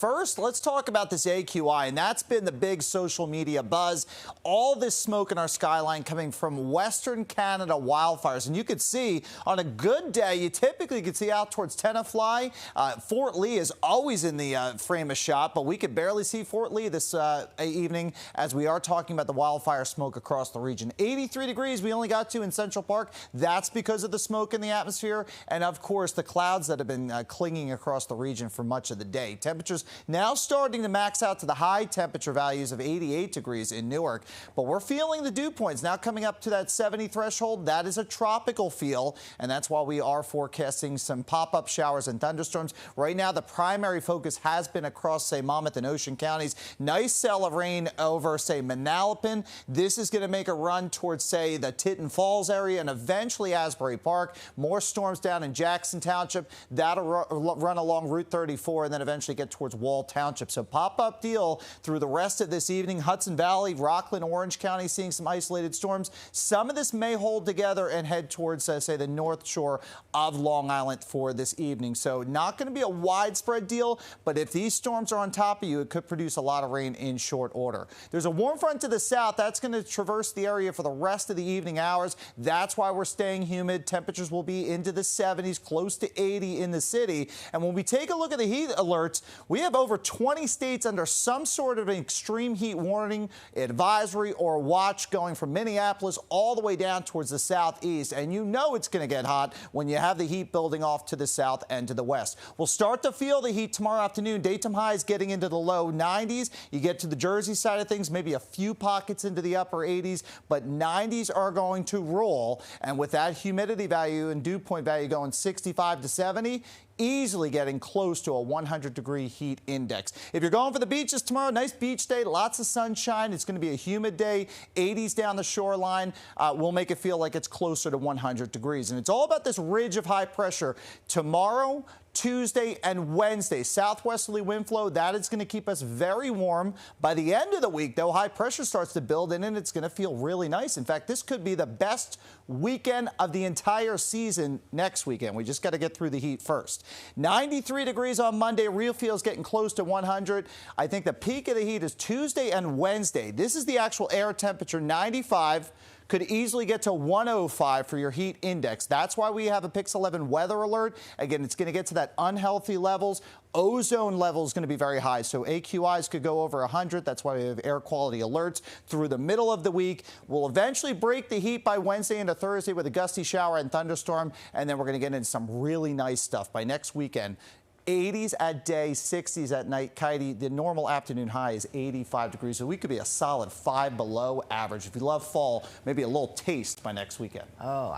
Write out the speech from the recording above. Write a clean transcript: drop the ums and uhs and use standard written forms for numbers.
First, let's talk about this AQI, and that's been the big social media buzz. All this smoke in our skyline coming from Western Canada wildfires. And you could see on a good day, you typically could see out towards Tenafly. Fort Lee is always in the frame of shot, but we could barely see Fort Lee this evening as we are talking about the wildfire smoke across the region. 83 degrees we only got to in Central Park. That's because of the smoke in the atmosphere and, of course, the clouds that have been clinging across the region for much of the day. Temperatures now starting to max out to the high temperature values of 88 degrees in Newark, but we're feeling the dew points now coming up to that 70 threshold. That is a tropical feel, and that's why we are forecasting some pop-up showers and thunderstorms. Right now, the primary focus has been across, say, Monmouth and Ocean counties. Nice cell of rain over, say, Manalapan. This is going to make a run towards, say, the Tinton Falls area and eventually Asbury Park. More storms down in Jackson Township. That'll run along Route 34 and then eventually get towards Wall Township. So pop-up deal through the rest of this evening. Hudson Valley, Rockland, Orange County seeing some isolated storms. Some of this may hold together and head towards, say, the north shore of Long Island for this evening. So not going to be a widespread deal, but if these storms are on top of you, it could produce a lot of rain in short order. There's a warm front to the south. That's going to traverse the area for the rest of the evening hours. That's why we're staying humid. Temperatures will be into the 70s, close to 80 in the city. And when we take a look at the heat alerts, we have over 20 states under some sort of an extreme heat warning, advisory, or watch going from Minneapolis all the way down towards the southeast. And you know it's going to get hot when you have the heat building off to the south and to the west. We'll start to feel the heat tomorrow afternoon. Daytime highs getting into the low 90s. You get to the Jersey side of things, maybe a few pockets into the upper 80s, but 90s are going to roll. And with that humidity value and dew point value going 65 to 70, easily getting close to a 100-degree heat index. If you're going for the beaches tomorrow, nice beach day, lots of sunshine. It's going to be a humid day, 80s down the shoreline. We'll make it feel like it's closer to 100 degrees. And it's all about this ridge of high pressure. Tomorrow, Tuesday and Wednesday, southwesterly wind flow, that is going to keep us very warm. By the end of the week, though, high pressure starts to build in and it's going to feel really nice. In fact, this could be the best weekend of the entire season next weekend. We just got to get through the heat first. 93 degrees on Monday. Real feels getting close to 100. I think the peak of the heat is Tuesday and Wednesday. This is the actual air temperature, 95. Could easily get to 105 for your heat index. That's why we have a Pix 11 weather alert. Again, it's going to get to that unhealthy levels. Ozone level is going to be very high, so AQIs could go over 100. That's why we have air quality alerts through the middle of the week. We'll eventually break the heat by Wednesday into Thursday with a gusty shower and thunderstorm, and then we're going to get into some really nice stuff by next weekend. 80s at day, 60s at night. Kitey, the normal afternoon high is 85 degrees, so we could be a solid 5 below average. If you love fall, maybe a little taste by next weekend. Oh.